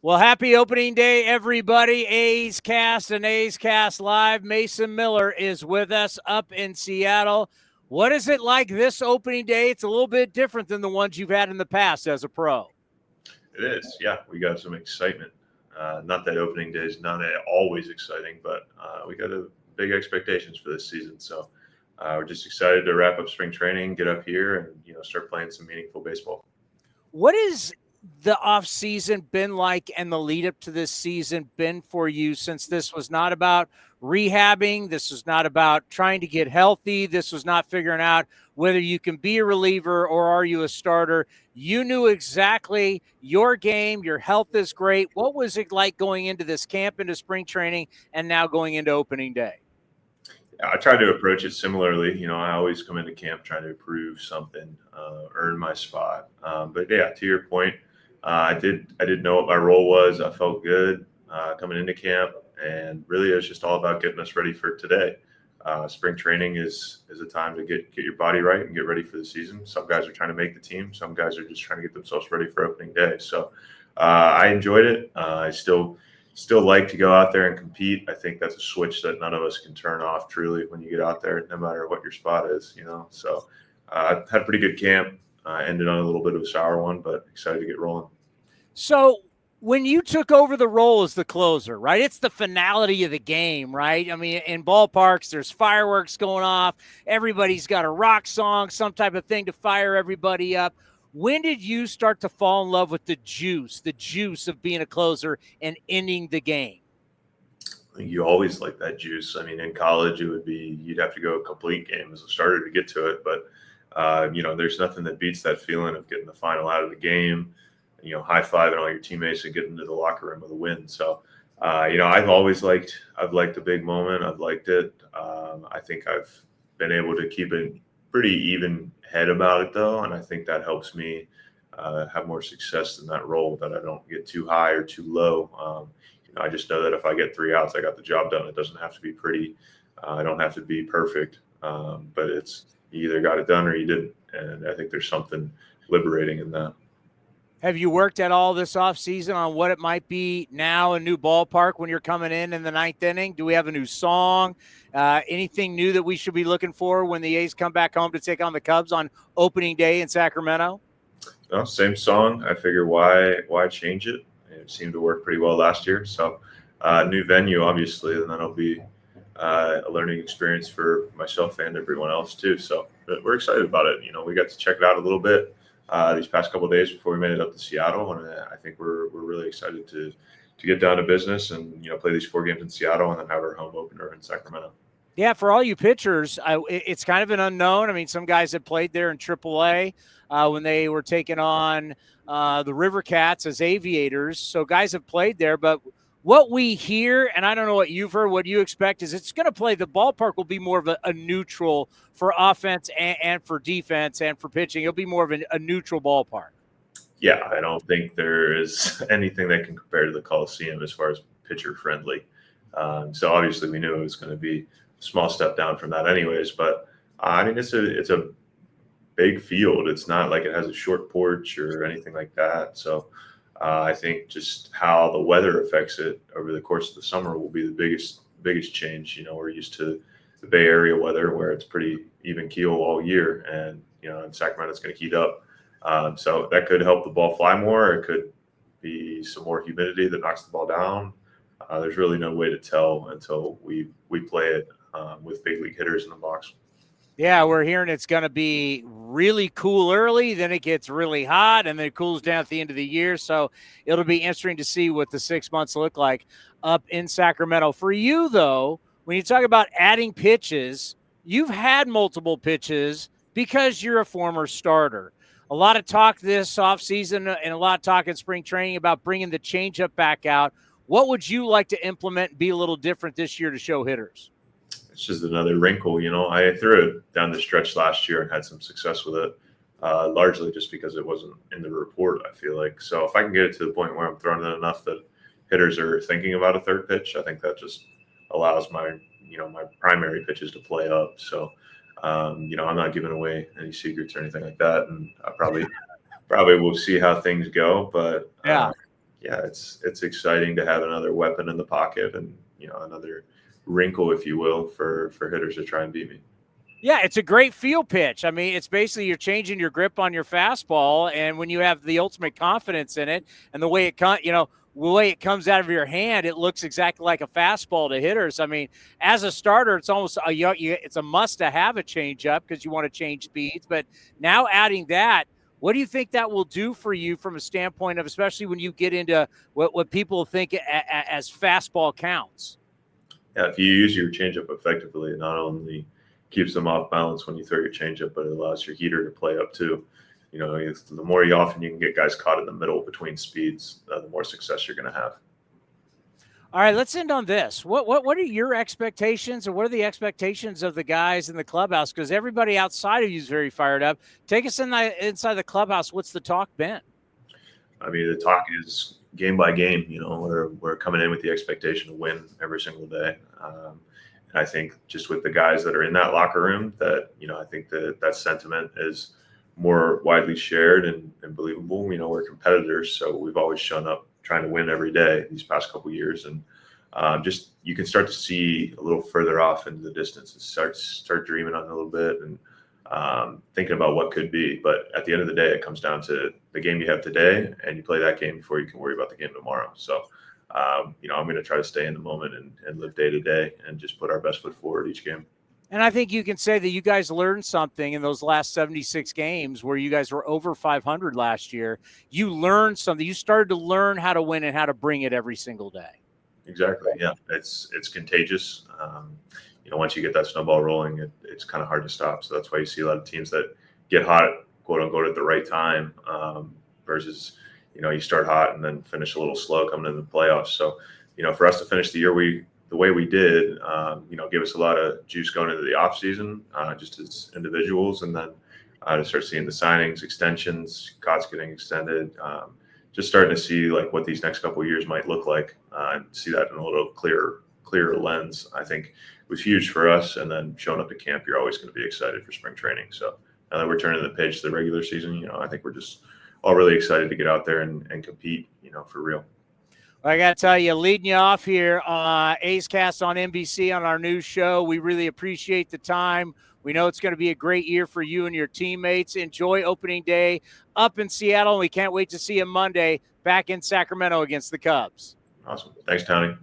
Well, happy opening day, everybody. A's Cast and A's Cast Live. Mason Miller is with us up in Seattle. What is it like this opening day? It's a little bit different than the ones you've had in the past as a pro. It is, yeah. We got some excitement. Not that opening day is not always exciting, but we got big expectations for this season. So we're just excited to wrap up spring training, get up here, and start playing some meaningful baseball. What is the off season been like and the lead up to this season been for you, since this was not about rehabbing, this was not about trying to get healthy, this was not figuring out whether you can be a reliever or are you a starter? You knew exactly your game, your health is great. What was it like going into this camp, into spring training, and now going into opening day? I try to approach it similarly. I always come into camp trying to prove something, earn my spot. But yeah, to your point, I did know what my role was. I felt good coming into camp, and really it was just all about getting us ready for today. Spring training is a time to get your body right and get ready for the season. Some guys are trying to make the team. Some guys are just trying to get themselves ready for opening day. So I enjoyed it. I still like to go out there and compete. I think that's a switch that none of us can turn off truly when you get out there, no matter what your spot is, So I had a pretty good camp. Ended on a little bit of a sour one, but excited to get rolling. So when you took over the role as the closer, right, it's the finality of the game, right? I mean, in ballparks, there's fireworks going off. Everybody's got a rock song, some type of thing to fire everybody up. When did you start to fall in love with the juice of being a closer and ending the game? You always like that juice. I mean, in college, you'd have to go a complete game as a starter to get to it. But, there's nothing that beats that feeling of getting the final out of the game, high-fiving all your teammates and getting into the locker room with a win. So, I've liked the big moment. I've liked it. I think I've been able to keep a pretty even head about it, though, and I think that helps me have more success in that role, that I don't get too high or too low. I just know that if I get 3 outs, I got the job done. It doesn't have to be pretty. I don't have to be perfect, but it's you either got it done or you didn't, and I think there's something liberating in that. Have you worked at all this offseason on what it might be now, a new ballpark when you're coming in the ninth inning? Do we have a new song? Anything new that we should be looking for when the A's come back home to take on the Cubs on opening day in Sacramento? No, same song. I figure why change it? It seemed to work pretty well last year. So new venue, obviously, and that'll be a learning experience for myself and everyone else too. So we're excited about it. We got to check it out a little bit these past couple of days before we made it up to Seattle, and I think we're really excited to get down to business and play these 4 games in Seattle and then have our home opener in Sacramento. Yeah, for all you pitchers, it's kind of an unknown. I mean, some guys have played there in AAA when they were taking on the River Cats as aviators. So guys have played there, but what we hear, and I don't know what you've heard, what you expect, is it's going to play, the ballpark will be more of a neutral for offense and for defense and for pitching. It'll be more of a neutral ballpark. Yeah, I don't think there is anything that can compare to the Coliseum as far as pitcher friendly. So obviously we knew it was going to be a small step down from that anyways, but I mean, it's a big field. It's not like it has a short porch or anything like that. So I think just how the weather affects it over the course of the summer will be the biggest change. We're used to the Bay Area weather where it's pretty even keel all year, and in Sacramento it's going to heat up. So that could help the ball fly more. It could be some more humidity that knocks the ball down. There's really no way to tell until we play it with big league hitters in the box. Yeah, we're hearing it's going to be really cool early, then it gets really hot, and then it cools down at the end of the year. So it'll be interesting to see what the 6 months look like up in Sacramento. For you, though, when you talk about adding pitches, you've had multiple pitches because you're a former starter. A lot of talk this offseason and a lot of talk in spring training about bringing the changeup back out. What would you like to implement and be a little different this year to show hitters? It's just another wrinkle. I threw it down the stretch last year and had some success with it, largely just because it wasn't in the report, I feel like. So if I can get it to the point where I'm throwing it enough that hitters are thinking about a third pitch, I think that just allows my primary pitches to play up. So, I'm not giving away any secrets or anything like that. And I probably will see how things go. But, yeah, it's exciting to have another weapon in the pocket and, another wrinkle, if you will, for hitters to try and beat me. Yeah, it's a great field pitch. I mean, it's basically you're changing your grip on your fastball, and when you have the ultimate confidence in it, and the way it comes out of your hand, it looks exactly like a fastball to hitters. I mean, as a starter, it's almost it's a must to have a changeup because you want to change speeds. But now adding that, what do you think that will do for you from a standpoint of, especially when you get into what people think as fastball counts? Yeah, if you use your changeup effectively, it not only keeps them off balance when you throw your changeup, but it allows your heater to play up too. The more often you can get guys caught in the middle between speeds, the more success you're going to have. All right, let's end on this. What are your expectations, or what are the expectations of the guys in the clubhouse? Because everybody outside of you is very fired up. Take us inside the clubhouse. What's the talk been? I mean, the talk is game by game. We're coming in with the expectation to win every single day. And I think just with the guys that are in that locker room, that I think that sentiment is more widely shared and believable. We're competitors, so we've always shown up trying to win every day these past couple of years, and just you can start to see a little further off into the distance and start dreaming on it a little bit and thinking about what could be. But at the end of the day, it comes down to the game you have today, and you play that game before you can worry about the game tomorrow. So I'm going to try to stay in the moment and live day to day and just put our best foot forward each game. And I think you can say that you guys learned something in those last 76 games where you guys were over 500 last year. You learned something. You started to learn how to win and how to bring it every single day. Exactly. Yeah. It's contagious. Once you get that snowball rolling, it's kind of hard to stop. So that's why you see a lot of teams that get hot, quote unquote, at the right time versus, you start hot and then finish a little slow coming into the playoffs. So, for us to finish the year, the way we did, gave us a lot of juice going into the off season, just as individuals, and then to start seeing the signings, extensions, costs getting extended, just starting to see like what these next couple of years might look like, and see that in a little clearer lens. I think it was huge for us. And then showing up at camp, you're always going to be excited for spring training. So now that we're turning the page to the regular season, I think we're just all really excited to get out there and compete, for real. I got to tell you, leading you off here, A's Cast on NBC on our new show. We really appreciate the time. We know it's going to be a great year for you and your teammates. Enjoy opening day up in Seattle. And we can't wait to see you Monday back in Sacramento against the Cubs. Awesome. Thanks, Tony.